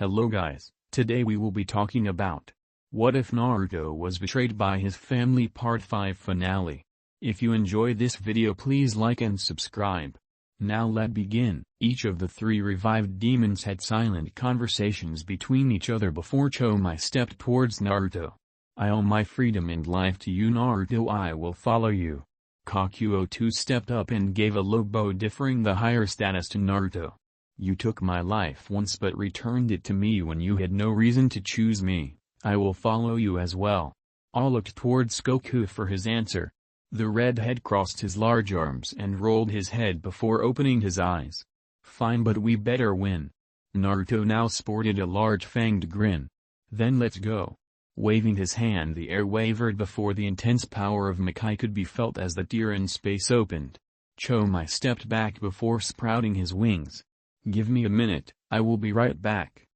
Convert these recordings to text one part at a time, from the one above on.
Hello guys, today we will be talking about what if Naruto was betrayed by his family part 5 finale. If you enjoyed this video please like and subscribe. Now let's begin. Each of the 3 revived demons had silent conversations between each other before Chomai stepped towards Naruto. I owe my freedom and life to you Naruto, I will follow you. Kakuo too stepped up and gave a low bow differing the higher status to Naruto. You took my life once but returned it to me when you had no reason to choose me, I will follow you as well. All looked towards Goku for his answer. The redhead crossed his large arms and rolled his head before opening his eyes. Fine, but we better win. Naruto now sported a large fanged grin. Then let's go. Waving his hand, the air wavered before the intense power of Makai could be felt as the tear in space opened. Chomai stepped back before sprouting his wings. Give me a minute, I will be right back.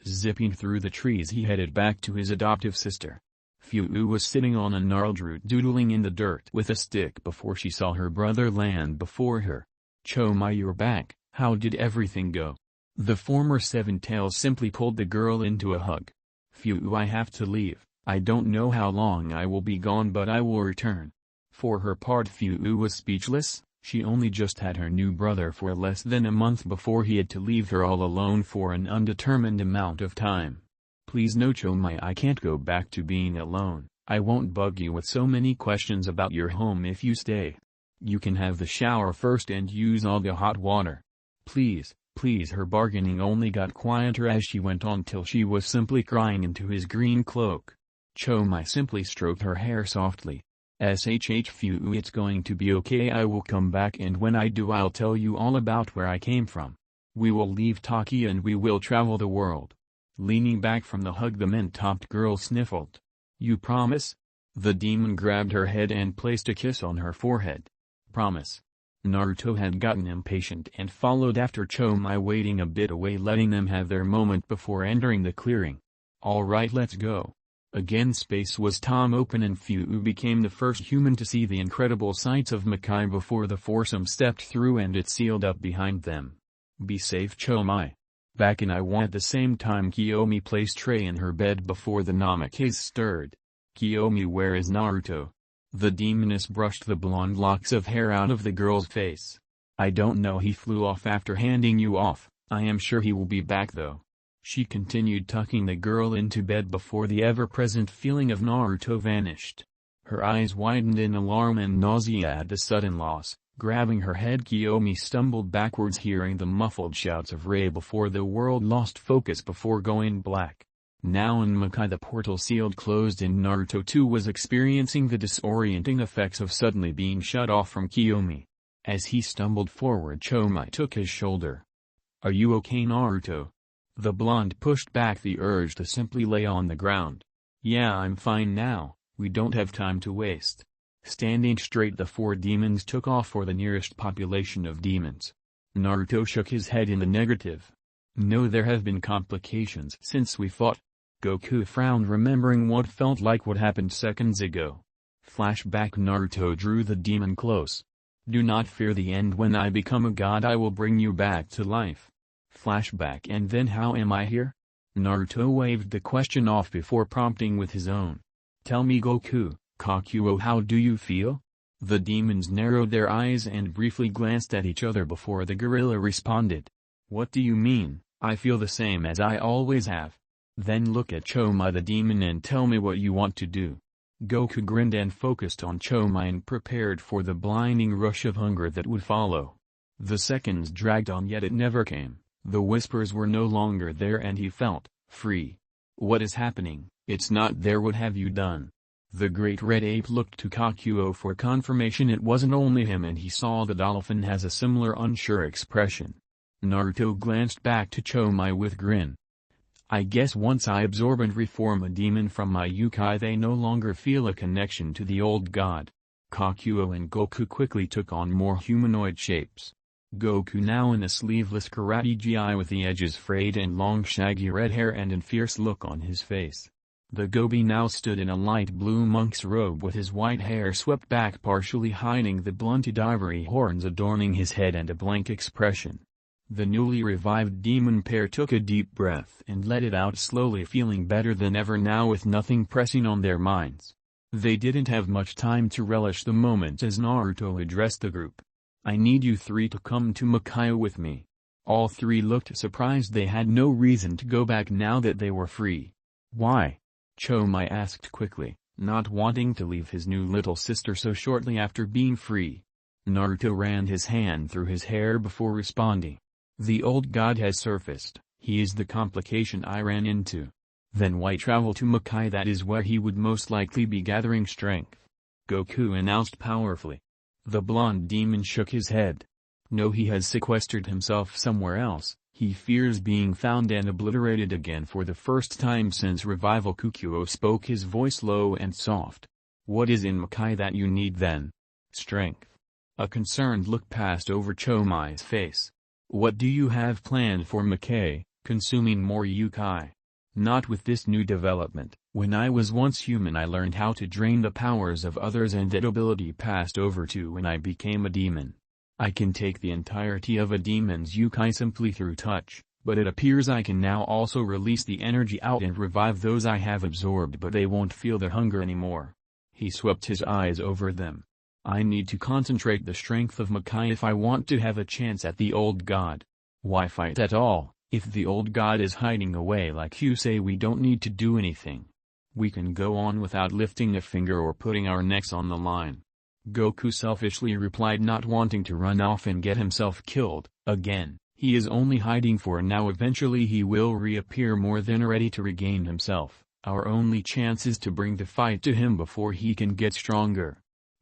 Zipping through the trees he headed back to his adoptive sister. Fuu was sitting on a gnarled root doodling in the dirt with a stick before she saw her brother land before her. Chomai, you're back, how did everything go? The former Seven Tails simply pulled the girl into a hug. Fuu, I have to leave, I don't know how long I will be gone but I will return. For her part Fuu was speechless, she only just had her new brother for less than a month before he had to leave her all alone for an undetermined amount of time. Please no Chomai, I can't go back to being alone, I won't bug you with so many questions about your home if you stay. You can have the shower first and use all the hot water. Please. Please. Her bargaining only got quieter as she went on till she was simply crying into his green cloak. Chomai simply stroked her hair softly. Fuu, it's going to be okay, I will come back and when I do I'll tell you all about where I came from. We will leave Taki and we will travel the world. Leaning back from the hug the mint-topped girl sniffled. You promise? The demon grabbed her head and placed a kiss on her forehead. Promise. Naruto had gotten impatient and followed after Chomai, waiting a bit away, letting them have their moment before entering the clearing. Alright, let's go. Again space was torn open and Fuu became the first human to see the incredible sights of Makai before the foursome stepped through and it sealed up behind them. Be safe Chomai. Back in Iwa at the same time Kiyomi placed Rey in her bed before the Namakas stirred. Kiyomi, where is Naruto? The demoness brushed the blonde locks of hair out of the girl's face. I don't know, he flew off after handing you off, I am sure he will be back though. She continued tucking the girl into bed before the ever-present feeling of Naruto vanished. Her eyes widened in alarm and nausea at the sudden loss. Grabbing her head Kiyomi stumbled backwards, hearing the muffled shouts of Rey before the world lost focus before going black. Now in Makai the portal sealed closed and Naruto too was experiencing the disorienting effects of suddenly being shut off from Kiyomi. As he stumbled forward Chomai took his shoulder. Are you okay Naruto? The blonde pushed back the urge to simply lay on the ground. Yeah, I'm fine now, we don't have time to waste. Standing straight the 4 demons took off for the nearest population of demons. Naruto shook his head in the negative. No, there have been complications since we fought. Goku frowned, remembering what felt like what happened seconds ago. Flashback. Naruto drew the demon close. Do not fear the end, when I become a god I will bring you back to life. Flashback. And then how am I here? Naruto waved the question off before prompting with his own. Tell me Goku, Kakuo, how do you feel? The demons narrowed their eyes and briefly glanced at each other before the gorilla responded. What do you mean? I feel the same as I always have. Then look at Chomai the demon and tell me what you want to do. Goku grinned and focused on Chomai and prepared for the blinding rush of hunger that would follow. The seconds dragged on yet it never came. The whispers were no longer there and he felt free. What is happening? It's not there. What have you done? The great red ape looked to Kakuo for confirmation it wasn't only him, and he saw the dolphin has a similar unsure expression. Naruto glanced back to Chomai with grin. I guess once I absorb and reform a demon from my yokai they no longer feel a connection to the old god. Kakuo and Goku quickly took on more humanoid shapes. Goku now in a sleeveless karate gi with the edges frayed and long shaggy red hair and a fierce look on his face. The Gobi now stood in a light blue monk's robe with his white hair swept back partially hiding the blunted ivory horns adorning his head and a blank expression. The newly revived demon pair took a deep breath and let it out slowly, feeling better than ever now with nothing pressing on their minds. They didn't have much time to relish the moment as Naruto addressed the group. "I need you three to come to Makai with me." All three looked surprised. They had no reason to go back now that they were free. "Why?" Chomai asked quickly, not wanting to leave his new little sister so shortly after being free. Naruto ran his hand through his hair before responding. "The old god has surfaced. He is the complication I ran into." "Then why travel to Makai? That is where he would most likely be gathering strength," Goku announced powerfully. The blonde demon shook his head. "No, he has sequestered himself somewhere else. He fears being found and obliterated again for the first time since revival." Kukuo spoke, his voice low and soft. "What is in Makai that you need then?" "Strength." A concerned look passed over Chomai's face. "What do you have planned for Makai, consuming more yokai?" "Not with this new development. When I was once human I learned how to drain the powers of others, and that ability passed over to when I became a demon. I can take the entirety of a demon's yokai simply through touch, but it appears I can now also release the energy out and revive those I have absorbed, but they won't feel the hunger anymore." He swept his eyes over them. "I need to concentrate the strength of Makai if I want to have a chance at the old god. Why fight at all? If the old god is hiding away like you say, we don't need to do anything. We can go on without lifting a finger or putting our necks on the line." Goku selfishly replied, not wanting to run off and get himself killed again. "He is only hiding for now. Eventually he will reappear more than ready to regain himself. Our only chance is to bring the fight to him before he can get stronger."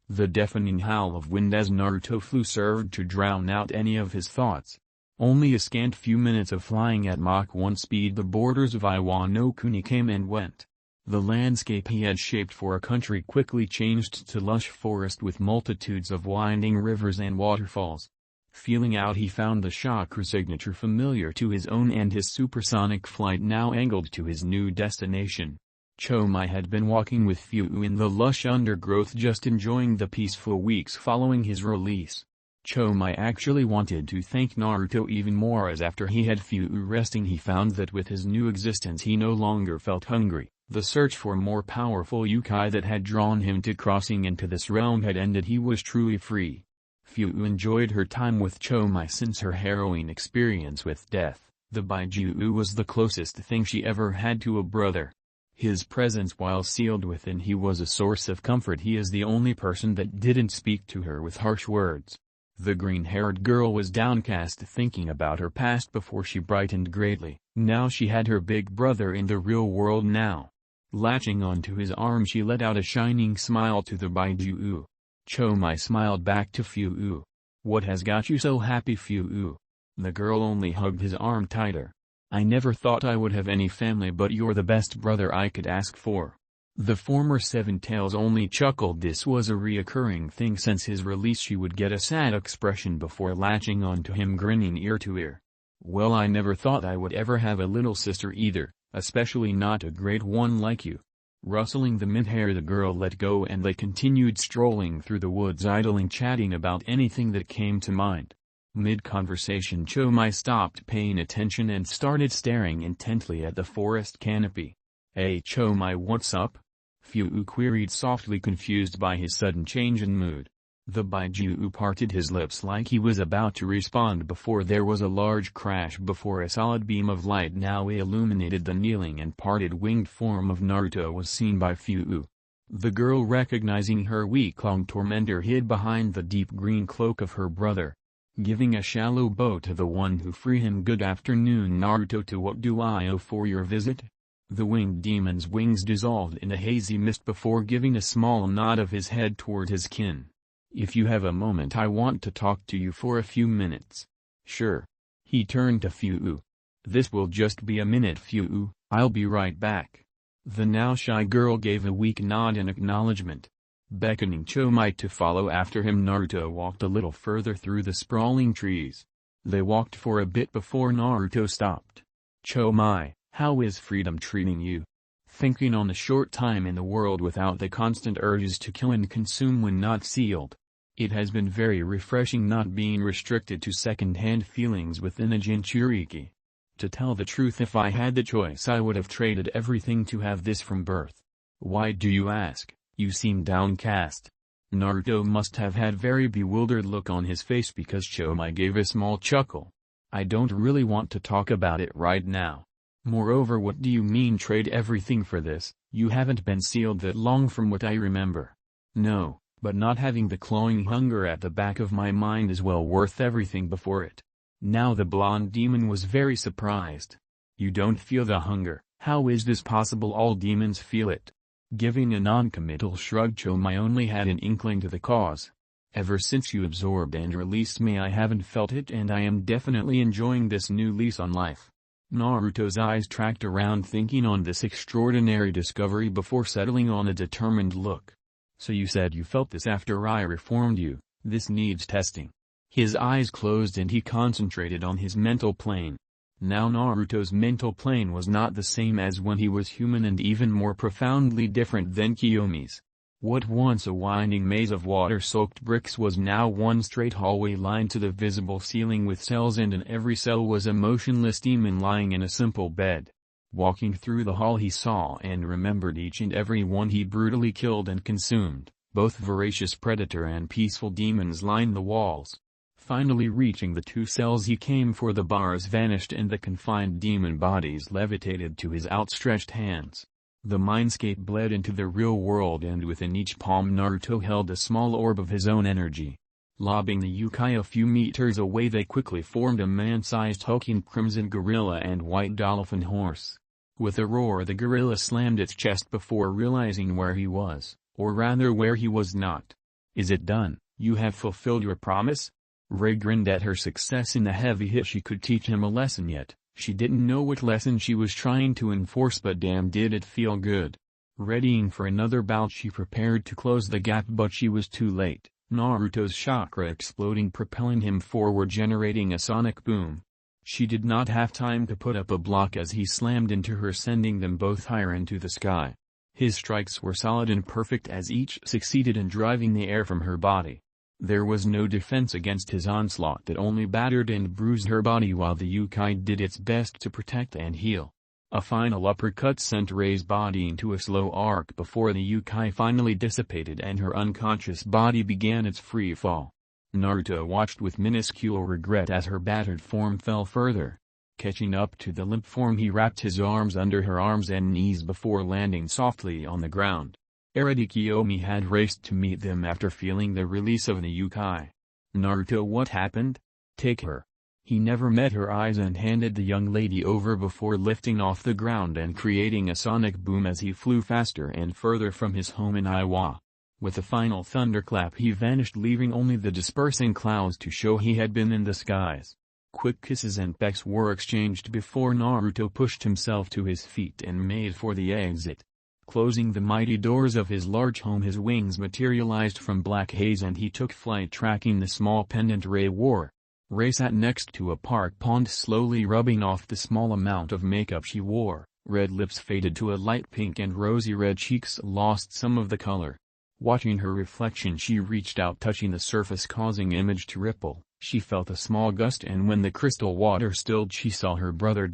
The deafening howl of wind as Naruto flew served to drown out any of his thoughts. Only a scant few minutes of flying at Mach 1 speed, the borders of Iwano Kuni came and went. The landscape he had shaped for a country quickly changed to lush forest with multitudes of winding rivers and waterfalls. Feeling out, he found the chakra signature familiar to his own and his supersonic flight now angled to his new destination. Chomai had been walking with Fuu in the lush undergrowth, just enjoying the peaceful weeks following his release. Chomai actually wanted to thank Naruto even more, as after he had Fuu resting he found that with his new existence he no longer felt hungry. The search for more powerful yokai that had drawn him to crossing into this realm had ended. He was truly free. Fuu enjoyed her time with Chomai since her harrowing experience with death. The Baiju was the closest thing she ever had to a brother. His presence while sealed within he was a source of comfort. He is the only person that didn't speak to her with harsh words. The green-haired girl was downcast thinking about her past before she brightened greatly. Now she had her big brother in the real world now. Latching onto his arm, she let out a shining smile to the Baiju. Chomai smiled back to Fuu. "What has got you so happy, Fuu?" The girl only hugged his arm tighter. "I never thought I would have any family, but you're the best brother I could ask for." The former Seven Tails only chuckled. This was a reoccurring thing since his release. She would get a sad expression before latching onto him, grinning ear to ear. "Well, I never thought I would ever have a little sister either, especially not a great one like you." Rustling the mint hair, the girl let go and they continued strolling through the woods, idling, chatting about anything that came to mind. Mid-conversation, Chomai stopped paying attention and started staring intently at the forest canopy. "Hey Chomai, what's up?" Fuu queried softly, confused by his sudden change in mood. The Baiju parted his lips like he was about to respond before there was a large crash before a solid beam of light now illuminated the kneeling and parted winged form of Naruto was seen by Fuu. The girl, recognizing her week-long tormentor, hid behind the deep green cloak of her brother. Giving a shallow bow to the one who freed him. "Good afternoon, Naruto. To what do I owe for your visit?" The winged demon's wings dissolved in a hazy mist before giving a small nod of his head toward his kin. "If you have a moment, I want to talk to you for a few minutes." "Sure." He turned to Fuu. "This will just be a minute, Fuu, I'll be right back." The now shy girl gave a weak nod in acknowledgement. Beckoning Chomai to follow after him, Naruto walked a little further through the sprawling trees. They walked for a bit before Naruto stopped. "Chomai, how is freedom treating you? Thinking on the short time in the world without the constant urges to kill and consume when not sealed?" It has been very refreshing not being restricted to second-hand feelings within a Jinchuriki. To tell the truth, if I had the choice I would have traded everything to have this from birth. Why do you ask? You seem downcast. Naruto must have had very bewildered look on his face because Chomai gave a small chuckle. I don't really want to talk about it right now. Moreover, what do you mean trade everything for this? You haven't been sealed that long from what I remember. No, but not having the clawing hunger at the back of my mind is well worth everything before it. Now the blonde demon was very surprised. You don't feel the hunger, how is this possible? All demons feel it. Giving a non-committal shrug, Chomai only had an inkling to the cause. Ever since you absorbed and released me I haven't felt it, and I am definitely enjoying this new lease on life. Naruto's eyes tracked around, thinking on this extraordinary discovery before settling on a determined look. So you said you felt this after I reformed you. This needs testing. His eyes closed and he concentrated on his mental plane. Now Naruto's mental plane was not the same as when he was human, and even more profoundly different than Kiyomi's. What once a winding maze of water-soaked bricks was now one straight hallway lined to the visible ceiling with cells, and in every cell was a motionless demon lying in a simple bed. Walking through the hall he saw and remembered each and every one he brutally killed and consumed. Both voracious predator and peaceful demons lined the walls. Finally reaching the two cells he came for, the bars vanished and the confined demon bodies levitated to his outstretched hands. The mindscape bled into the real world, and within each palm Naruto held a small orb of his own energy. Lobbing the yokai a few meters away, they quickly formed a man-sized hulking crimson gorilla and white dolphin horse. With a roar the gorilla slammed its chest before realizing where he was, or rather where he was not. Is it done? You have fulfilled your promise? Rey grinned at her success in the heavy hit. She could teach him a lesson yet. She didn't know what lesson she was trying to enforce, but damn did it feel good. Readying for another bout, she prepared to close the gap, but she was too late. Naruto's chakra exploding, propelling him forward, generating a sonic boom. She did not have time to put up a block as he slammed into her, sending them both higher into the sky. His strikes were solid and perfect as each succeeded in driving the air from her body. There was no defense against his onslaught that only battered and bruised her body, while the yokai did its best to protect and heal. A final uppercut sent Rei's body into a slow arc before the yokai finally dissipated and her unconscious body began its free fall. Naruto watched with minuscule regret as her battered form fell further. Catching up to the limp form, he wrapped his arms under her arms and knees before landing softly on the ground. Already Kiyomi had raced to meet them after feeling the release of the yokai. Naruto, what happened? Take her. He never met her eyes and handed the young lady over before lifting off the ground and creating a sonic boom as he flew faster and further from his home in Iwa. With a final thunderclap he vanished, leaving only the dispersing clouds to show he had been in the skies. Quick kisses and pecks were exchanged before Naruto pushed himself to his feet and made for the exit. Closing the mighty doors of his large home, his wings materialized from black haze and he took flight, tracking the small pendant Rey wore. Rey sat next to a park pond, slowly rubbing off the small amount of makeup she wore. Red lips faded to a light pink and rosy red cheeks lost some of the color. Watching her reflection, she reached out, touching the surface, causing image to ripple. She felt a small gust, and when the crystal water stilled she saw her brother.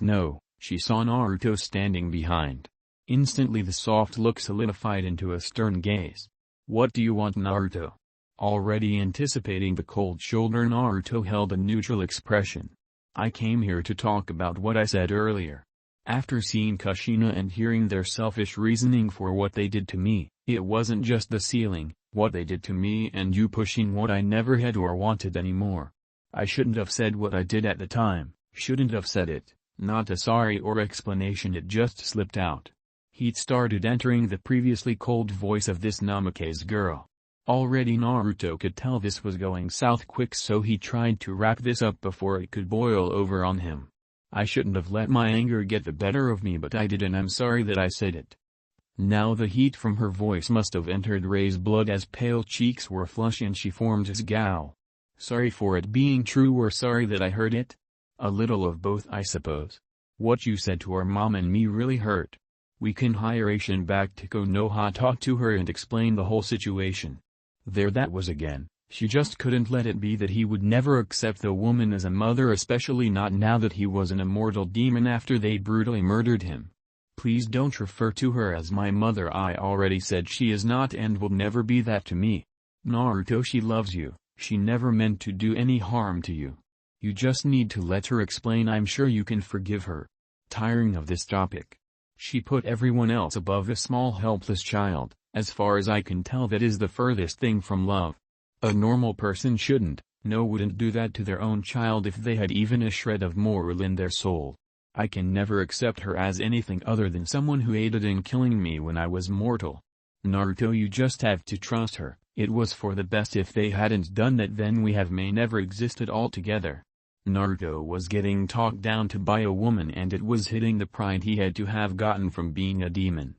No, she saw Naruto standing behind. Instantly the soft look solidified into a stern gaze. What do you want, Naruto? Already anticipating the cold shoulder, Naruto held a neutral expression. I came here to talk about what I said earlier. After seeing Kushina and hearing their selfish reasoning for what they did to me, it wasn't just the ceiling, what they did to me and you pushing what I never had or wanted anymore. I shouldn't have said what I did at the time, shouldn't have said it, not a sorry or explanation, it just slipped out. He'd started entering the previously cold voice of this Namake's girl. Already Naruto could tell this was going south quick, so he tried to wrap this up before it could boil over on him. I shouldn't have let my anger get the better of me, but I did, and I'm sorry that I said it. Now the heat from her voice must have entered Rei's blood as pale cheeks were flush and she formed his scowl. Sorry for it being true, or sorry that I heard it? A little of both, I suppose. What you said to our mom and me really hurt. We can hire Asian back to Konoha, talk to her and explain the whole situation. There that was again, she just couldn't let it be that he would never accept the woman as a mother, especially not now that he was an immortal demon after they brutally murdered him. Please don't refer to her as my mother. I already said she is not and will never be that to me. Naruto, she loves you, she never meant to do any harm to you. You just need to let her explain. I'm sure you can forgive her. Tiring of this topic. She put everyone else above a small helpless child. As far as I can tell, that is the furthest thing from love. A normal person wouldn't do that to their own child if they had even a shred of moral in their soul. I can never accept her as anything other than someone who aided in killing me when I was mortal. Naruto, you just have to trust her. It was for the best. If they hadn't done that, then we may never existed altogether. Naruto was getting talked down to by a woman, and it was hitting the pride he had to have gotten from being a demon.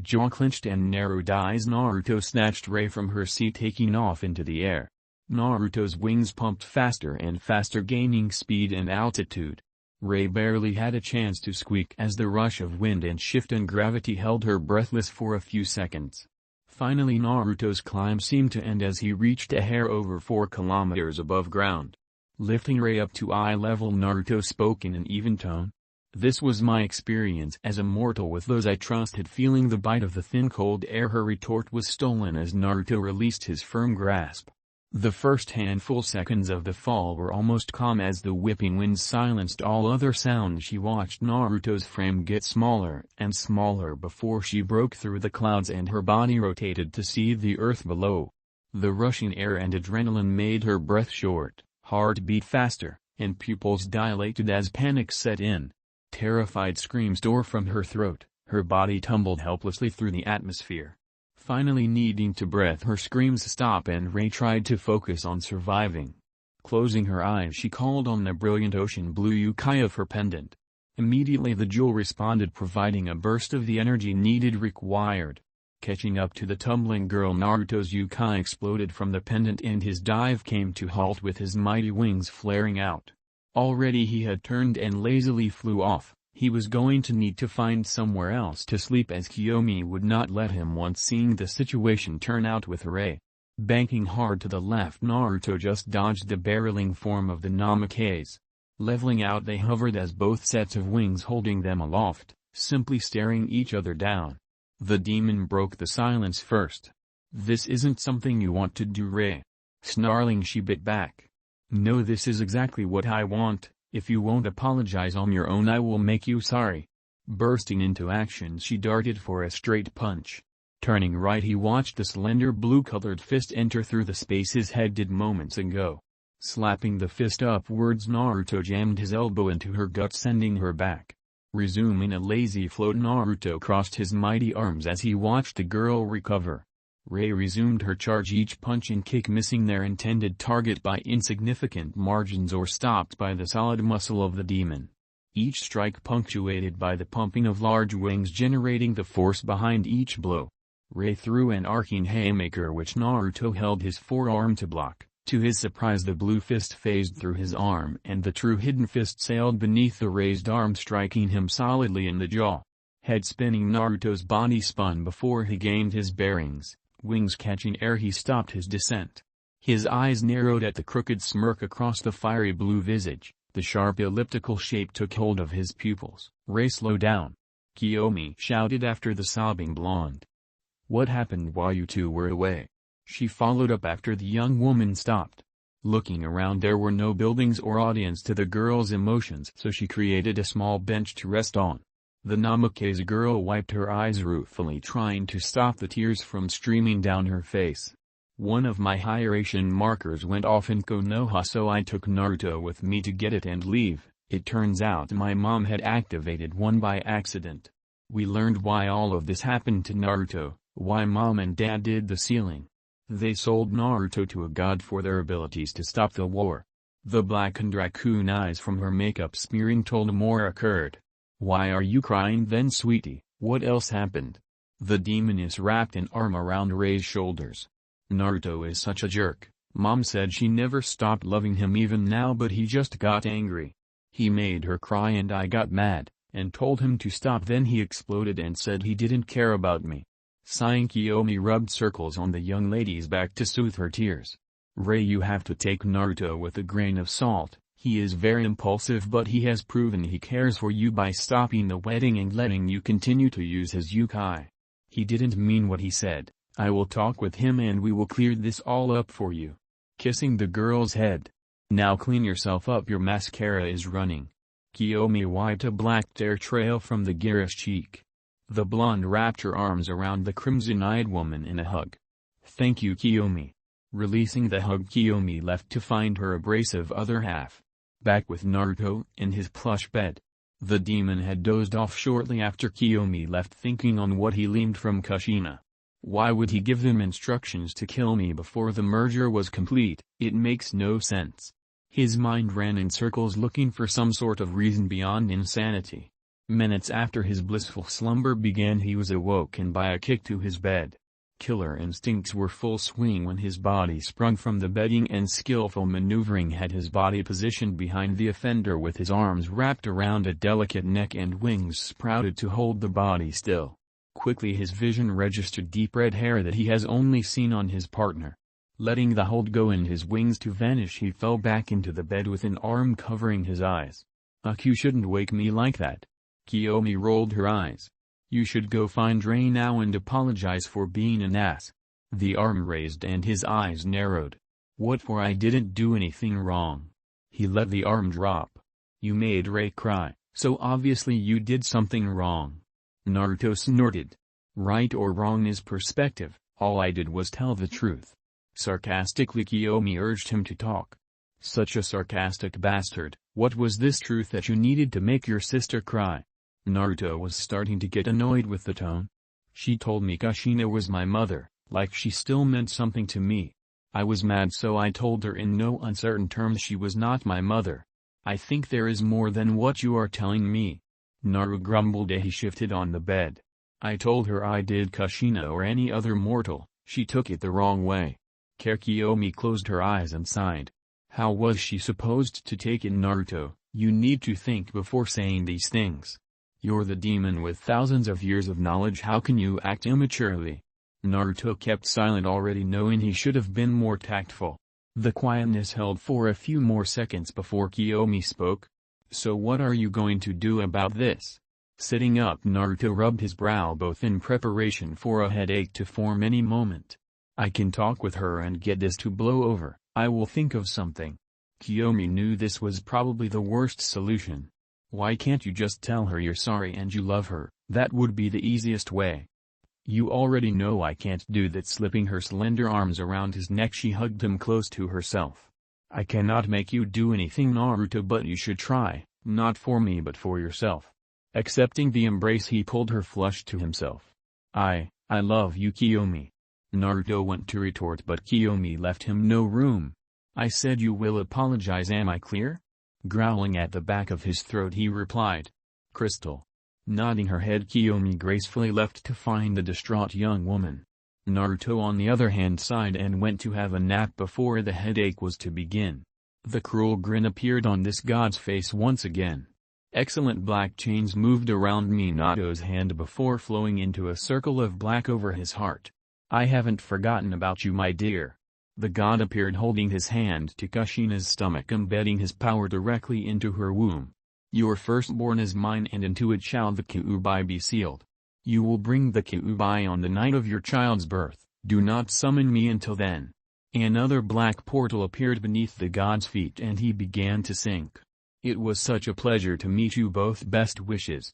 Jaw clenched and narrowed eyes, Naruto snatched Rey from her seat, taking off into the air. Naruto's wings pumped faster and faster, gaining speed and altitude. Rey barely had a chance to squeak as the rush of wind and shift in gravity held her breathless for a few seconds. Finally Naruto's climb seemed to end as he reached a hair over 4 kilometers above ground. Lifting Rey up to eye level, Naruto spoke in an even tone. This was my experience as a mortal with those I trusted. Feeling the bite of the thin cold air, her retort was stolen as Naruto released his firm grasp. The first handful seconds of the fall were almost calm as the whipping wind silenced all other sounds. She watched Naruto's frame get smaller and smaller before she broke through the clouds and her body rotated to see the earth below. The rushing air and adrenaline made her breath short, heart beat faster, and pupils dilated as panic set in. Terrified screams tore from her throat, her body tumbled helplessly through the atmosphere. Finally needing to breathe, her screams stopped and Rey tried to focus on surviving. Closing her eyes, she called on the brilliant ocean blue Yukai of her pendant. Immediately the jewel responded, providing a burst of the energy needed required. Catching up to the tumbling girl, Naruto's Yukai exploded from the pendant and his dive came to halt with his mighty wings flaring out. Already he had turned and lazily flew off. He was going to need to find somewhere else to sleep as Kiyomi would not let him once seeing the situation turn out with Rey. Banking hard to the left, Naruto just dodged the barreling form of the Namakes. Leveling out, they hovered as both sets of wings holding them aloft, simply staring each other down. The demon broke the silence first. "This isn't something you want to do, Rey." Snarling, she bit back. "No, this is exactly what I want. If you won't apologize on your own, I will make you sorry." Bursting into action, she darted for a straight punch. Turning right, he watched the slender blue-colored fist enter through the space his head did moments ago. Slapping the fist upwards, Naruto jammed his elbow into her gut, sending her back. Resuming a lazy float, Naruto crossed his mighty arms as he watched the girl recover. Rey resumed her charge, each punch and kick missing their intended target by insignificant margins or stopped by the solid muscle of the demon. Each strike punctuated by the pumping of large wings generating the force behind each blow. Rey threw an arcing haymaker which Naruto held his forearm to block. To his surprise, the blue fist phased through his arm and the true hidden fist sailed beneath the raised arm, striking him solidly in the jaw. Head spinning, Naruto's body spun before he gained his bearings. Wings catching air, he stopped his descent. His eyes narrowed at the crooked smirk across the fiery blue visage. The sharp elliptical shape took hold of his pupils. "Rey, slow down!" Kiyomi shouted after the sobbing blonde. "What happened while you two were away?" She followed up after the young woman stopped. Looking around, there were no buildings or audience to the girl's emotions, so she created a small bench to rest on. The Namakase girl wiped her eyes ruefully, trying to stop the tears from streaming down her face. "One of my hydration markers went off in Konoha, so I took Naruto with me to get it and leave. It turns out my mom had activated one by accident. We learned why all of this happened to Naruto, why mom and dad did the sealing. They sold Naruto to a god for their abilities to stop the war." The blackened raccoon eyes from her makeup smearing told more occurred. "Why are you crying then, sweetie? What else happened?" The demoness wrapped an arm around Rey's shoulders. "Naruto is such a jerk. Mom said she never stopped loving him even now, but he just got angry. He made her cry and I got mad, and told him to stop. Then he exploded and said he didn't care about me. Sighing, Kiyomi rubbed circles on the young lady's back to soothe her tears. Rey, you have to take Naruto with a grain of salt. He is very impulsive, but he has proven he cares for you by stopping the wedding and letting you continue to use his yukai. He didn't mean what he said. I will talk with him and we will clear this all up for you. Kissing the girl's head. Now clean yourself up, your mascara is running. Kiyomi wiped a black tear trail from the garish cheek. The blonde wrapped her arms around the crimson-eyed woman in a hug. Thank you, Kiyomi. Releasing the hug, Kiyomi left to find her abrasive other half. Back with Naruto in his plush bed. The demon had dozed off shortly after Kiyomi left, thinking on what he learned from Kushina. Why would he give them instructions to kill me before the merger was complete? It makes no sense. His mind ran in circles looking for some sort of reason beyond insanity. Minutes after his blissful slumber began, he was awoken by a kick to his bed. Killer instincts were full swing when his body sprung from the bedding, and skillful maneuvering had his body positioned behind the offender with his arms wrapped around a delicate neck and wings sprouted to hold the body still. Quickly his vision registered deep red hair that he has only seen on his partner. Letting the hold go and his wings to vanish, he fell back into the bed with an arm covering his eyes. You shouldn't wake me like that. Kiyomi rolled her eyes. You should go find Rey now and apologize for being an ass. The arm raised and his eyes narrowed. What for? I didn't do anything wrong. He let the arm drop. You made Rey cry, so obviously you did something wrong. Naruto snorted. Right or wrong is perspective, all I did was tell the truth. Sarcastically Kiyomi urged him to talk. Such a sarcastic bastard, what was this truth that you needed to make your sister cry? Naruto was starting to get annoyed with the tone. She told me Kushina was my mother, like she still meant something to me. I was mad, so I told her in no uncertain terms she was not my mother. I think there is more than what you are telling me. Naru grumbled as he shifted on the bed. I told her I did Kushina or any other mortal, she took it the wrong way. Kiyomi closed her eyes and sighed. How was she supposed to take it? Naruto, you need to think before saying these things. You're the demon with thousands of years of knowledge, how can you act immaturely? Naruto kept silent, already knowing he should have been more tactful. The quietness held for a few more seconds before Kiyomi spoke. So what are you going to do about this? Sitting up, Naruto rubbed his brow, both in preparation for a headache to form any moment. I can talk with her and get this to blow over. I will think of something. Kiyomi knew this was probably the worst solution. Why can't you just tell her you're sorry and you love her? That would be the easiest way. You already know I can't do that. Slipping her slender arms around his neck, she hugged him close to herself. I cannot make you do anything, Naruto, but you should try, not for me but for yourself. Accepting the embrace, he pulled her flush to himself. I love you, Kiyomi. Naruto went to retort, but Kiyomi left him no room. I said you will apologize, am I clear? Growling at the back of his throat, he replied. Crystal. Nodding her head, Kiyomi gracefully left to find the distraught young woman. Naruto on the other hand sighed and went to have a nap before the headache was to begin. The cruel grin appeared on this god's face once again. Excellent. Black chains moved around Minato's hand before flowing into a circle of black over his heart. I haven't forgotten about you, my dear. The god appeared holding his hand to Kushina's stomach, embedding his power directly into her womb. Your firstborn is mine, and into it shall the Kyuubi be sealed. You will bring the Kyuubi on the night of your child's birth. Do not summon me until then. Another black portal appeared beneath the god's feet and he began to sink. It was such a pleasure to meet you both. Best wishes.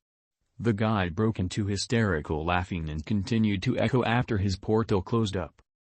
The god broke into hysterical laughing and continued to echo after his portal closed up.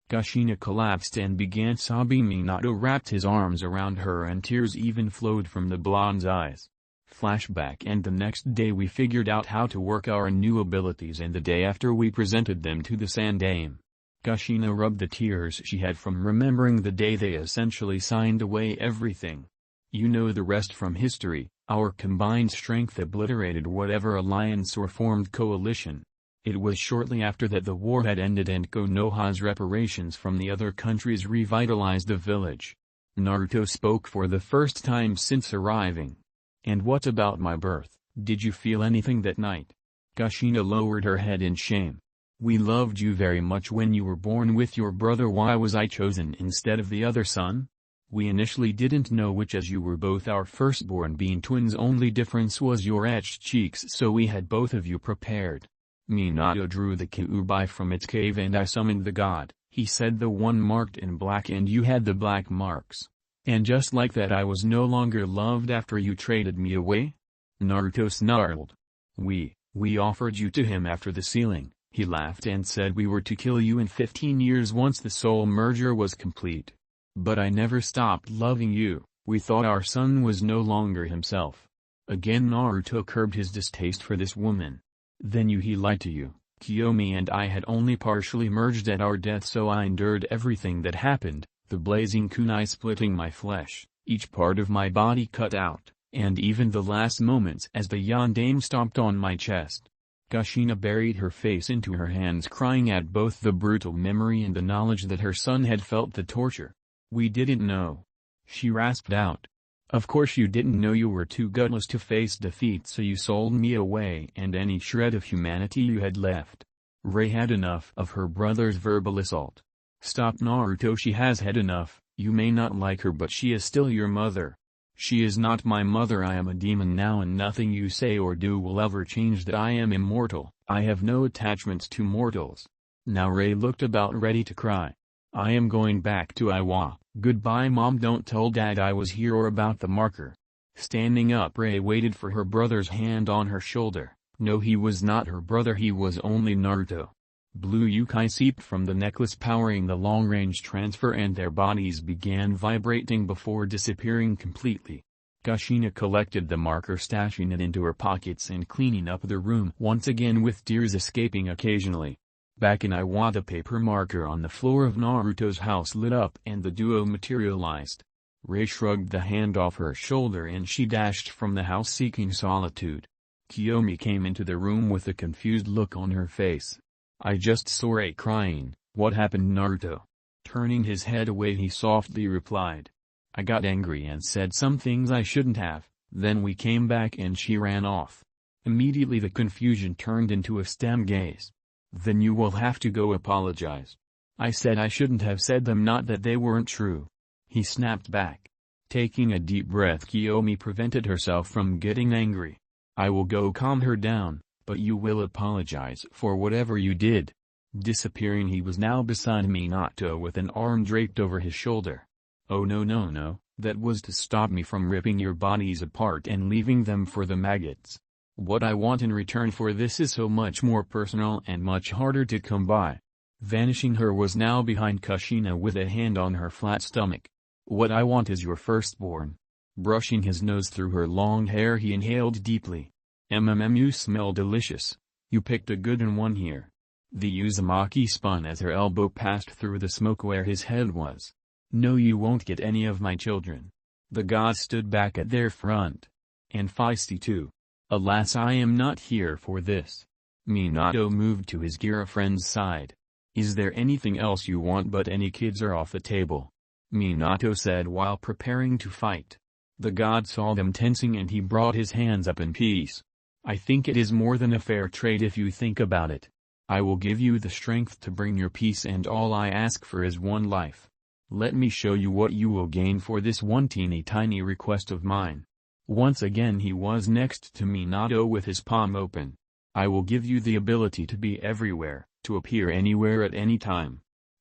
Kushina collapsed and began sobbing. Minato wrapped his arms around her and tears even flowed from the blonde's eyes. Flashback. And the next day we figured out how to work our new abilities, and the day after we presented them to the Sandaime. Kushina rubbed the tears she had from remembering the day they essentially signed away everything. You know the rest from history. Our combined strength obliterated whatever alliance or formed coalition. It was shortly after that the war had ended and Konoha's reparations from the other countries revitalized the village. Naruto spoke for the first time since arriving. And what about my birth? Did you feel anything that night? Kushina lowered her head in shame. We loved you very much when you were born with your brother. Why was I chosen instead of the other son? We initially didn't know which, as you were both our firstborn being twins. Only difference was your etched cheeks, so we had both of you prepared. Minato drew the Kyuubi from its cave and I summoned the god. He said the one marked in black and you had the black marks. And just like that I was no longer loved after you traded me away? Naruto snarled. We offered you to him after the sealing. He laughed and said we were to kill you in 15 years once the soul merger was complete. But I never stopped loving you. We thought our son was no longer himself. Again Naruto curbed his distaste for this woman. Then he lied to you. Kiyomi and I had only partially merged at our death, so I endured everything that happened, the blazing kunai splitting my flesh, each part of my body cut out, and even the last moments as the yondaime stomped on my chest. Kushina buried her face into her hands, crying at both the brutal memory and the knowledge that her son had felt the torture. We didn't know. She rasped out. Of course you didn't know. You were too gutless to face defeat, so you sold me away and any shred of humanity you had left. Rey had enough of her brother's verbal assault. Stop, Naruto. She has had enough. You may not like her, but she is still your mother. She is not my mother. I am a demon now and nothing you say or do will ever change that. I am immortal. I have no attachments to mortals. Now Rey looked about ready to cry. I am going back to Iwa. Goodbye Mom. Don't tell Dad I was here or about the marker. Standing up, Rey waited for her brother's hand on her shoulder. No, he was not her brother, he was only Naruto. Blue yokai seeped from the necklace, powering the long-range transfer, and their bodies began vibrating before disappearing completely. Kushina collected the marker, stashing it into her pockets and cleaning up the room once again, with tears escaping occasionally. Back in Iwa, the paper marker on the floor of Naruto's house lit up and the duo materialized. Rey shrugged the hand off her shoulder and she dashed from the house seeking solitude. Kiyomi came into the room with a confused look on her face. I just saw Rey crying. What happened, Naruto? Turning his head away, he softly replied. I got angry and said some things I shouldn't have, then we came back and she ran off. Immediately the confusion turned into a stern gaze. Then you will have to go apologize. I said I shouldn't have said them, not that they weren't true. He snapped back. Taking a deep breath, Kiyomi prevented herself from getting angry. I will go calm her down, but you will apologize for whatever you did. Disappearing, he was now beside Minato with an arm draped over his shoulder. Oh no, that was to stop me from ripping your bodies apart and leaving them for the maggots. What I want in return for this is so much more personal and much harder to come by. Vanishing, her was now behind Kushina with a hand on her flat stomach. What I want is your firstborn. Brushing his nose through her long hair, he inhaled deeply. You smell delicious. You picked a good one here. The Uzumaki spun as her elbow passed through the smoke where his head was. No, you won't get any of my children. The gods stood back at their front. And feisty too. Alas, I am not here for this. Minato moved to his girlfriend's side. Is there anything else you want? But any kids are off the table. Minato said while preparing to fight. The god saw them tensing and he brought his hands up in peace. I think it is more than a fair trade if you think about it. I will give you the strength to bring your peace, and all I ask for is one life. Let me show you what you will gain for this one teeny tiny request of mine. Once again he was next to Minato with his palm open. I will give you the ability to be everywhere, to appear anywhere at any time.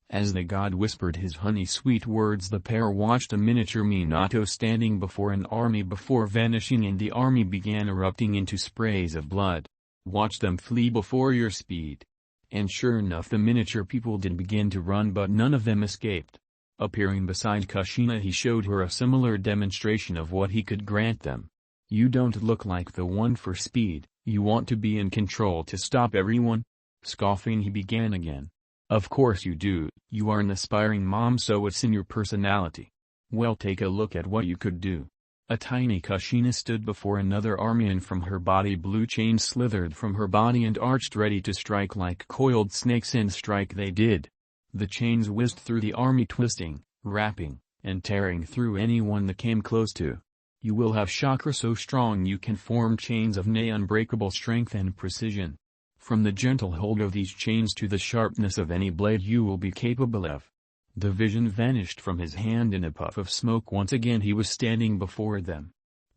As the god whispered his honey-sweet words, the pair watched a miniature Minato standing before an army before vanishing, and the army began erupting into sprays of blood. Watch them flee before your speed. And sure enough, the miniature people did begin to run, but none of them escaped. Appearing beside Kushina, he showed her a similar demonstration of what he could grant them. You don't look like the one for speed. You want to be in control to stop everyone? Scoffing, he began again. Of course you do. You are an aspiring mom, so it's in your personality. Well, take a look at what you could do. A tiny Kushina stood before another army, and from her body blue chains slithered from her body and arched ready to strike like coiled snakes, and strike they did. The chains whizzed through the army, twisting, wrapping, and tearing through anyone that came close to. You will have chakra so strong you can form chains of near unbreakable strength and precision. From the gentle hold of these chains to the sharpness of any blade you will be capable of. The vision vanished from his hand in a puff of smoke. Once again he was standing before them.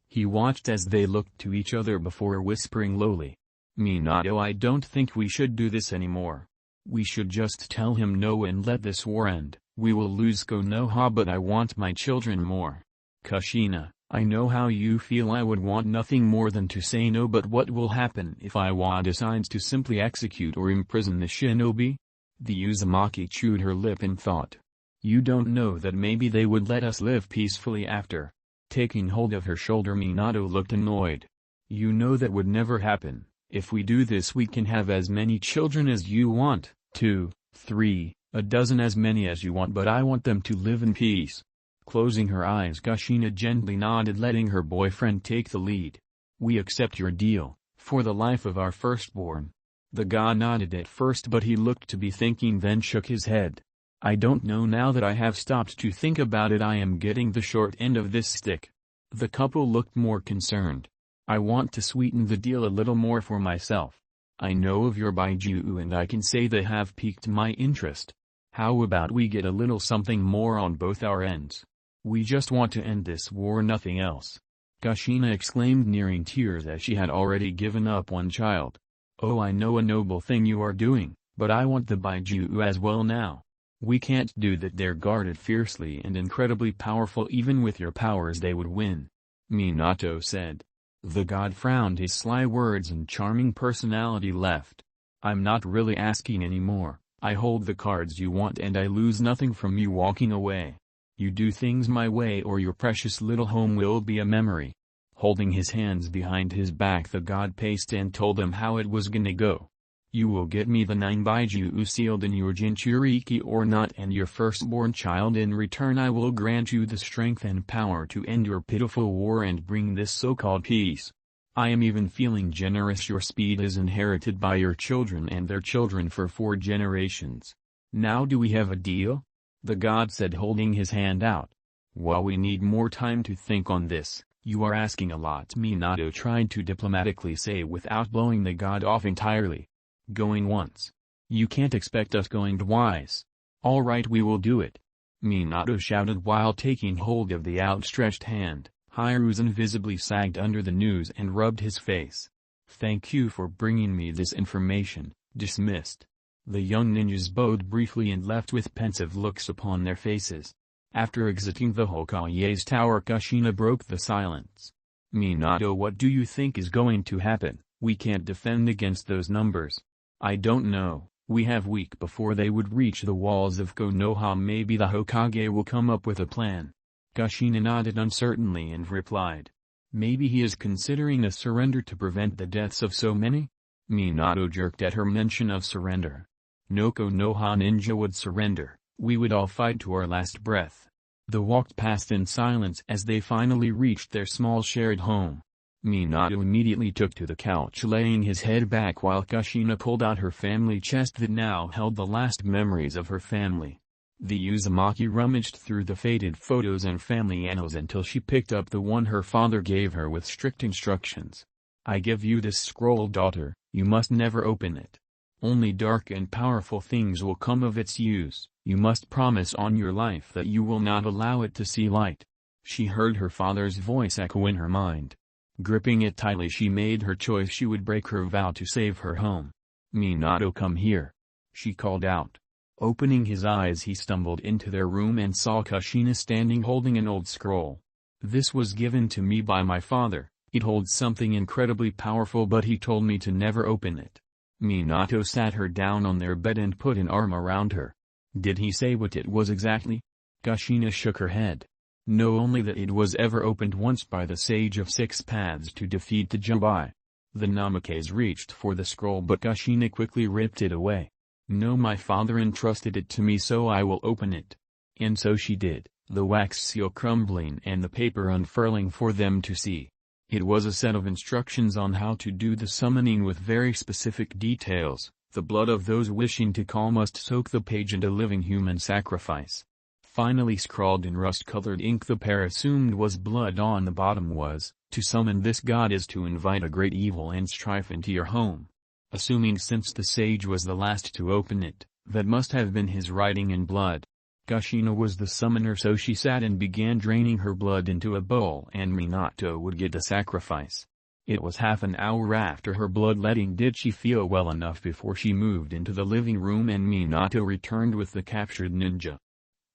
He watched as they looked to each other before whispering lowly, "Minato, I don't think we should do this anymore. We should just tell him no and let this war end. We will lose Konoha, but I want my children more. Kushina, I know how you feel. I would want nothing more than to say no, but what will happen if Iwa decides to simply execute or imprison the shinobi?" The Uzumaki chewed her lip in thought. "You don't know that maybe they would let us live peacefully after." Taking hold of her shoulder, Minato looked annoyed. "You know that would never happen. If we do this we can have as many children as you want, 2, 3, a dozen, as many as you want, but I want them to live in peace." Closing her eyes, Kushina gently nodded, letting her boyfriend take the lead. "We accept your deal, for the life of our firstborn." The god nodded at first, but he looked to be thinking, then shook his head. "I don't know, now that I have stopped to think about it, I am getting the short end of this stick." The couple looked more concerned. "I want to sweeten the deal a little more for myself. I know of your Baiju and I can say they have piqued my interest. How about we get a little something more on both our ends? We just want to end this war, nothing else." Kushina exclaimed, nearing tears, as she had already given up one child. "Oh, I know a noble thing you are doing, but I want the Baiju as well now. We can't do that. They're guarded fiercely and incredibly powerful. Even with your powers they would win," Minato said. The god frowned, his sly words and charming personality left. "I'm not really asking anymore. I hold the cards you want and I lose nothing from you walking away. You do things my way or your precious little home will be a memory." Holding his hands behind his back, the god paced and told them how it was gonna go. "You will get me the 9 Baiju sealed in your Jinchuriki or not, and your firstborn child. In return I will grant you the strength and power to end your pitiful war and bring this so-called peace. I am even feeling generous. Your speed is inherited by your children and their children for 4 generations. Now do we have a deal?" the god said, holding his hand out. "Well, we need more time to think on this. You are asking a lot," Minato tried to diplomatically say without blowing the god off entirely. "Going once. You can't expect us going twice." "All right, we will do it," Minato shouted while taking hold of the outstretched hand. Hiruzen visibly sagged under the news and rubbed his face. "Thank you for bringing me this information." Dismissed. The young ninjas bowed briefly and left with pensive looks upon their faces. After exiting the Hokage's tower, Kushina broke the silence. "Minato, what do you think is going to happen? We can't defend against those numbers." "I don't know. We have a week before they would reach the walls of Konoha. Maybe the Hokage will come up with a plan." Kushina nodded uncertainly and replied, "Maybe he is considering a surrender to prevent the deaths of so many?" Minato jerked at her mention of surrender. "No Konoha ninja would surrender. We would all fight to our last breath." They walked past in silence as they finally reached their small shared home. Minato immediately took to the couch, laying his head back while Kushina pulled out her family chest that now held the last memories of her family. The Uzumaki rummaged through the faded photos and family annals until she picked up the one her father gave her with strict instructions. "I give you this scroll, daughter. You must never open it. Only dark and powerful things will come of its use. You must promise on your life that you will not allow it to see light." She heard her father's voice echo in her mind. Gripping it tightly, she made her choice. She would break her vow to save her home. "Minato, come here," she called out. Opening his eyes, he stumbled into their room and saw Kushina standing holding an old scroll. "This was given to me by my father. It holds something incredibly powerful, but he told me to never open it." Minato sat her down on their bed and put an arm around her. "Did he say what it was exactly?" Kushina shook her head. "No, only that it was ever opened once by the Sage of Six Paths to defeat the Jubai." The Namakes reached for the scroll, but Kushina quickly ripped it away. "No, my father entrusted it to me, so I will open it." And so she did, the wax seal crumbling and the paper unfurling for them to see. It was a set of instructions on how to do the summoning with very specific details. The blood of those wishing to call must soak the page into living human sacrifice. Finally scrawled in rust-colored ink, the pair assumed was blood on the bottom was, "To summon this god is to invite a great evil and strife into your home." assuming since the sage was the last to open it, that must have been his writing in blood. Kushina was the summoner, so she sat and began draining her blood into a bowl and Minato would get a sacrifice. It was half an hour after her bloodletting did she feel well enough before she moved into the living room and Minato returned with the captured ninja.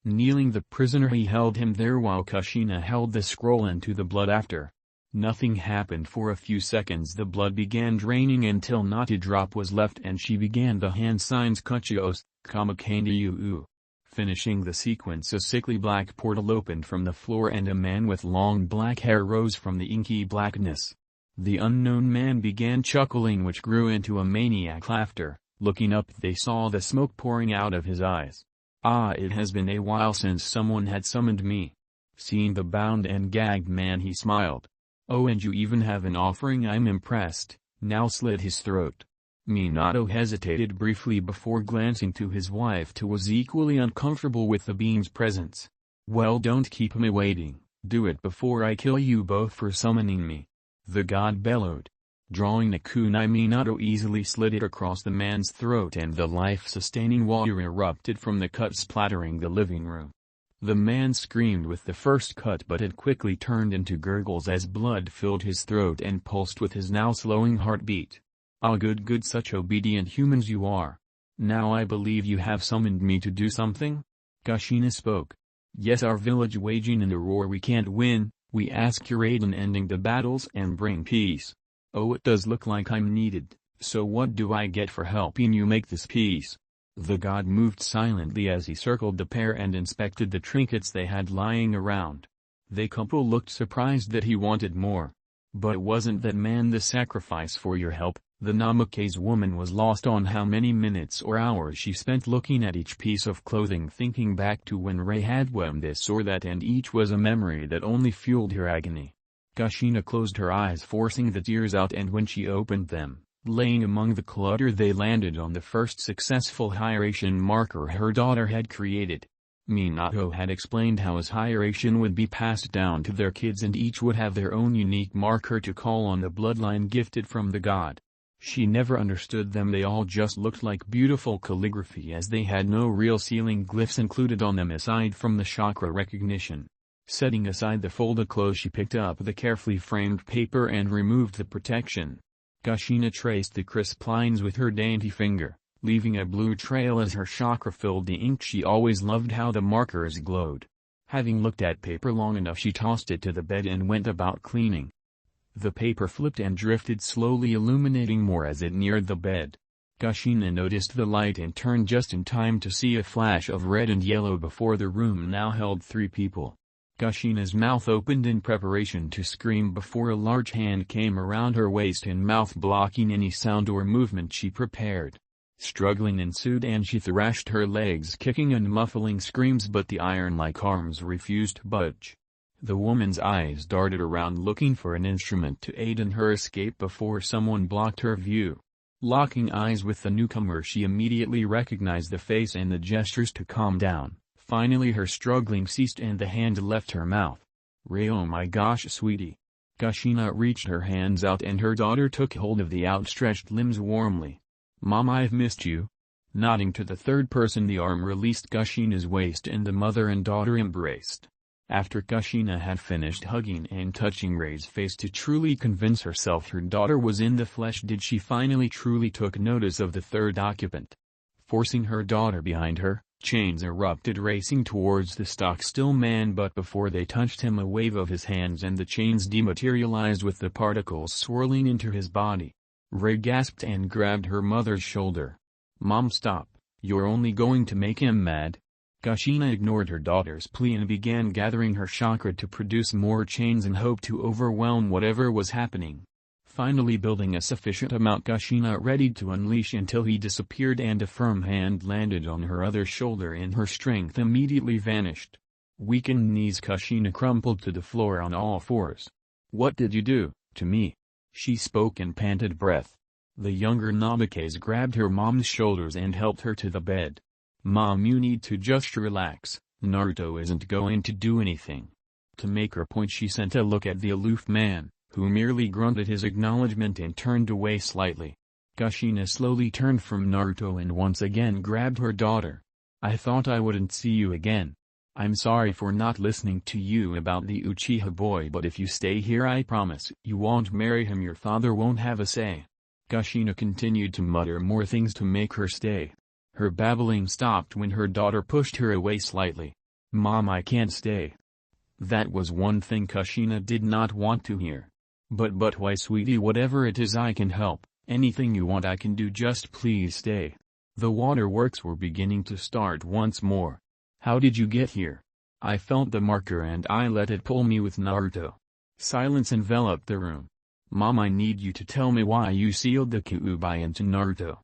Kneeling the prisoner, he held him there while Kushina held the scroll into the blood. After nothing happened for a few seconds, the blood began draining until not a drop was left and she began the hand signs Kuchios, Kamakandyu. Finishing the sequence, a sickly black portal opened from the floor and a man with long black hair rose from the inky blackness. The unknown man began chuckling, which grew into a maniac laughter. Looking up, they saw the smoke pouring out of his eyes. "Ah, it has been a while since someone had summoned me." Seeing the bound and gagged man, he smiled. "Oh, and you even have an offering? I'm impressed." Now slit his throat. Minato hesitated briefly before glancing to his wife, who was equally uncomfortable with the being's presence. "Well, don't keep me waiting, do it before I kill you both for summoning me," the god bellowed. Drawing a kunai, Minato easily slid it across the man's throat and the life-sustaining water erupted from the cut, splattering the living room. The man screamed with the first cut, but it quickly turned into gurgles as blood filled his throat and pulsed with his now slowing heartbeat. "Ah, good, such obedient humans you are. Now I believe you have summoned me to do something?" Kushina spoke. "Yes, our village waging in a war we can't win, we ask your aid in ending the battles and bring peace. Oh, it does look like I'm needed, so what do I get for helping you make this peace?" The god moved silently as he circled the pair and inspected the trinkets they had lying around. The couple looked surprised that he wanted more. "But wasn't that man the sacrifice for your help?" The Namikaze woman was lost on how many minutes or hours she spent looking at each piece of clothing, thinking back to when Rey had worn this or that, and each was a memory that only fueled her agony. Kushina closed her eyes, forcing the tears out, and when she opened them, laying among the clutter, they landed on the first successful hieration marker her daughter had created. Minato had explained how his hieration would be passed down to their kids and each would have their own unique marker to call on the bloodline gifted from the god. She never understood them, they all just looked like beautiful calligraphy as they had no real sealing glyphs included on them aside from the chakra recognition. Setting aside the folded clothes, she picked up the carefully framed paper and removed the protection. Kushina traced the crisp lines with her dainty finger, leaving a blue trail as her chakra filled the ink. She always loved how the markers glowed. Having looked at paper long enough, she tossed it to the bed and went about cleaning. The paper flipped and drifted slowly, illuminating more as it neared the bed. Kushina noticed the light and turned just in time to see a flash of red and yellow before the room now held 3 people. Kushina's mouth opened in preparation to scream before a large hand came around her waist and mouth, blocking any sound or movement she prepared. Struggling ensued and she thrashed her legs, kicking and muffling screams, but the iron-like arms refused to budge. The woman's eyes darted around looking for an instrument to aid in her escape before someone blocked her view. Locking eyes with the newcomer, she immediately recognized the face and the gestures to calm down. Finally her struggling ceased and the hand left her mouth. "Rey, oh my gosh, sweetie." Kushina reached her hands out and her daughter took hold of the outstretched limbs warmly. "Mom, I've missed you." Nodding to the third person, the arm released Kushina's waist and the mother and daughter embraced. After Kushina had finished hugging and touching Rey's face to truly convince herself her daughter was in the flesh, did she finally truly took notice of the third occupant. Forcing her daughter behind her, chains erupted, racing towards the stock-still man, but before they touched him a wave of his hands and the chains dematerialized with the particles swirling into his body. Rey gasped and grabbed her mother's shoulder. "Mom, stop, you're only going to make him mad." Kushina ignored her daughter's plea and began gathering her chakra to produce more chains in hope to overwhelm whatever was happening. Finally building a sufficient amount, Kushina readied to unleash until he disappeared and a firm hand landed on her other shoulder and her strength immediately vanished. Weakened knees, Kushina crumpled to the floor on all fours. "What did you do to me?" she spoke in panted breath. The younger Namikaze grabbed her mom's shoulders and helped her to the bed. "Mom, you need to just relax, Naruto isn't going to do anything." To make her point, she sent a look at the aloof man, who merely grunted his acknowledgement and turned away slightly. Kushina slowly turned from Naruto and once again grabbed her daughter. I thought I wouldn't see you again. I'm sorry for not listening to you about the Uchiha boy, but if you stay here I promise you won't marry him. Your father won't have a say. Kushina continued to mutter more things to make her stay. Her babbling stopped when her daughter pushed her away slightly. Mom, I can't stay. That was one thing Kushina did not want to hear. But why, sweetie? Whatever it is I can help. Anything you want I can do, just please stay. The waterworks were beginning to start once more. How did you get here? I felt the marker and I let it pull me with Naruto. Silence enveloped the room. Mom, I need you to tell me why you sealed the Kyuubi into Naruto.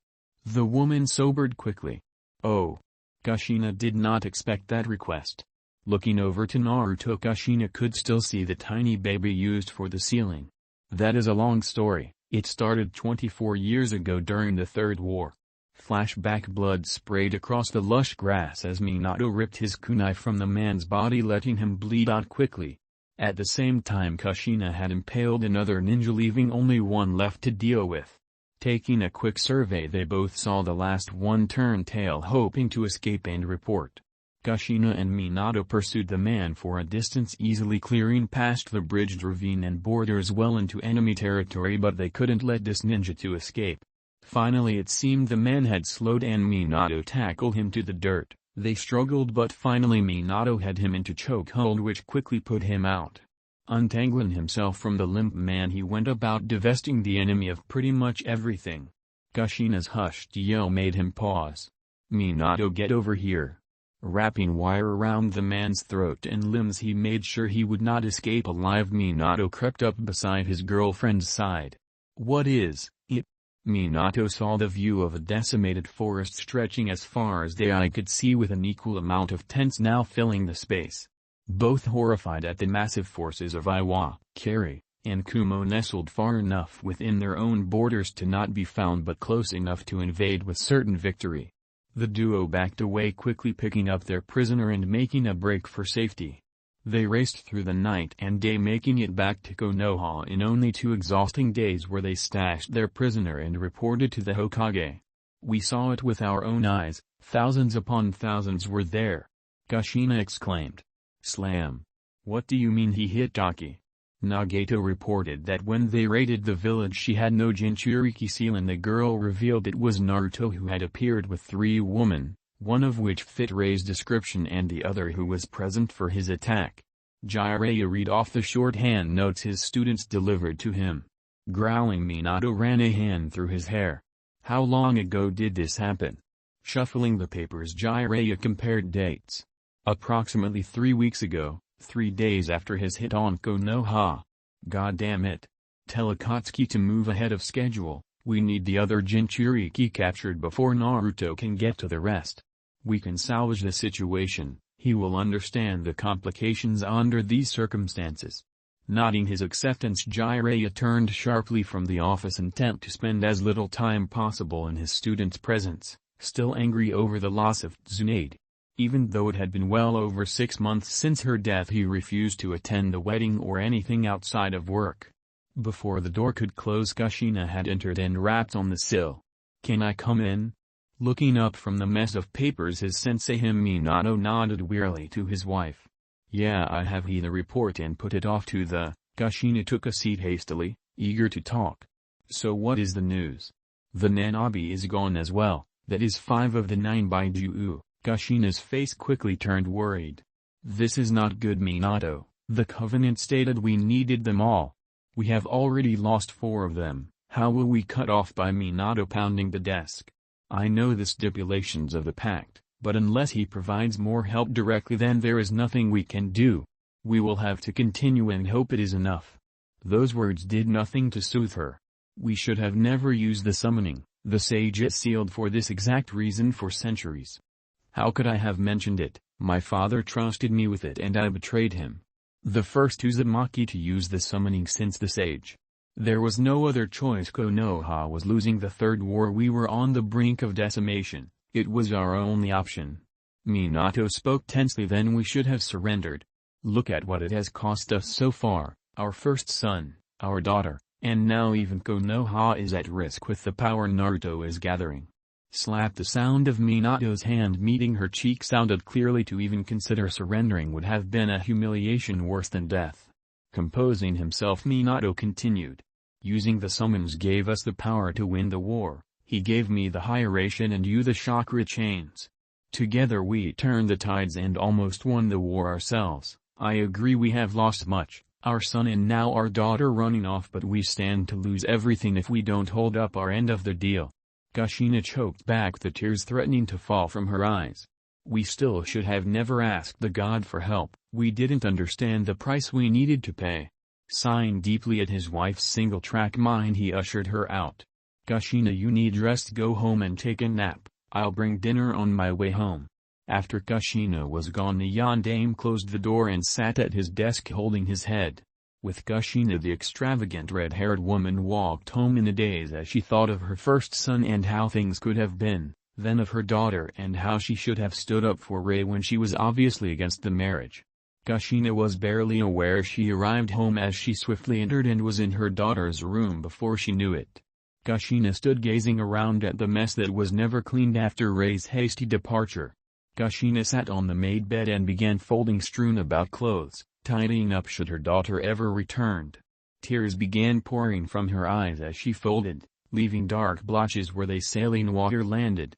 The woman sobered quickly. Oh. Kushina did not expect that request. Looking over to Naruto, Kushina could still see the tiny baby used for the sealing. That is a long story. It started 24 years ago during the Third War. Flashback. Blood sprayed across the lush grass as Minato ripped his kunai from the man's body, letting him bleed out quickly. At the same time, Kushina had impaled another ninja, leaving only one left to deal with. Taking a quick survey, they both saw the last one turn tail, hoping to escape and report. Kushina and Minato pursued the man for a distance, easily clearing past the bridged ravine and borders well into enemy territory, but they couldn't let this ninja to escape. Finally it seemed the man had slowed and Minato tackled him to the dirt. They struggled, but finally Minato had him into chokehold, which quickly put him out. Untangling himself from the limp man, he went about divesting the enemy of pretty much everything. Kushina's hushed yell made him pause. Minato, get over here. Wrapping wire around the man's throat and limbs, he made sure he would not escape alive. Minato crept up beside his girlfriend's side. What is it? Minato saw the view of a decimated forest stretching as far as the eye could see, with an equal amount of tents now filling the space. Both horrified at the massive forces of Iwa, Kari, and Kumo nestled far enough within their own borders to not be found, but close enough to invade with certain victory. The duo backed away quickly, picking up their prisoner and making a break for safety. They raced through the night and day, making it back to Konoha in only 2 exhausting days, where they stashed their prisoner and reported to the Hokage. We saw it with our own eyes, thousands upon thousands were there. Kushina exclaimed. Slam. What do you mean he hit Taki? Nagato reported that when they raided the village she had no Jinchuriki seal, and the girl revealed it was Naruto who had appeared with 3 women, one of which fit Rei's description and the other who was present for his attack. Jiraiya read off the shorthand notes his students delivered to him. Growling, Minato ran a hand through his hair. How long ago did this happen? Shuffling the papers, Jiraiya compared dates. Approximately 3 weeks ago. 3 days after his hit on Konoha. God damn it. Tell Akatsuki to move ahead of schedule. We need the other Jinchuriki captured before Naruto can get to the rest. We can salvage the situation. He will understand the complications under these circumstances. Nodding his acceptance, Jiraiya turned sharply from the office, intent to spend as little time possible in his student's presence, still angry over the loss of Tsunade. Even though it had been well over 6 months since her death, he refused to attend the wedding or anything outside of work. Before the door could close, Kushina had entered and rapped on the sill. Can I come in? Looking up from the mess of papers, his sensei Minato nodded wearily to his wife. Yeah, I have the report and put it off to the... Kushina took a seat hastily, eager to talk. So what is the news? The Nanabi is gone as well, that is 5 of the 9 Baijiu. Kushina's face quickly turned worried. This is not good, Minato. The covenant stated we needed them all. We have already lost 4 of them. How will we cut off? By Minato pounding the desk. I know the stipulations of the pact, but unless he provides more help directly, then there is nothing we can do. We will have to continue and hope it is enough. Those words did nothing to soothe her. We should have never used the summoning. The sage is sealed for this exact reason for centuries. How could I have mentioned it? My father trusted me with it and I betrayed him. The first Uzumaki to use the summoning since the sage. There was no other choice. Konoha was losing the 3rd war. We were on the brink of decimation. It was our only option. Minato spoke tensely. Then we should have surrendered. Look at what it has cost us so far, our first son, our daughter, And now even Konoha is at risk with the power Naruto is gathering. Slap! The sound of Minato's hand meeting her cheek sounded clearly. To even consider surrendering would have been a humiliation worse than death. Composing himself, Minato continued. Using the summons gave us the power to win the war. He gave me the hieration and you the chakra chains. Together we turned the tides and almost won the war ourselves. I agree we have lost much, our son and now our daughter running off, but we stand to lose everything if we don't hold up our end of the deal. Kushina choked back the tears threatening to fall from her eyes. We still should have never asked the god for help. We didn't understand the price we needed to pay. Sighing deeply at his wife's single-track mind, he ushered her out. Kushina, you need rest. Go home and take a nap. I'll bring dinner on my way home. After Kushina was gone, the yondaime closed the door and sat at his desk holding his head. With Kushina, the extravagant red-haired woman walked home in a daze as she thought of her first son and how things could have been, then of her daughter and how she should have stood up for Rey when she was obviously against the marriage. Kushina was barely aware she arrived home as she swiftly entered and was in her daughter's room before she knew it. Kushina stood gazing around at the mess that was never cleaned after Rey's hasty departure. Kushina sat on the made bed and began folding strewn about clothes, tidying up should her daughter ever returned. Tears began pouring from her eyes as she folded, leaving dark blotches where the saline water landed.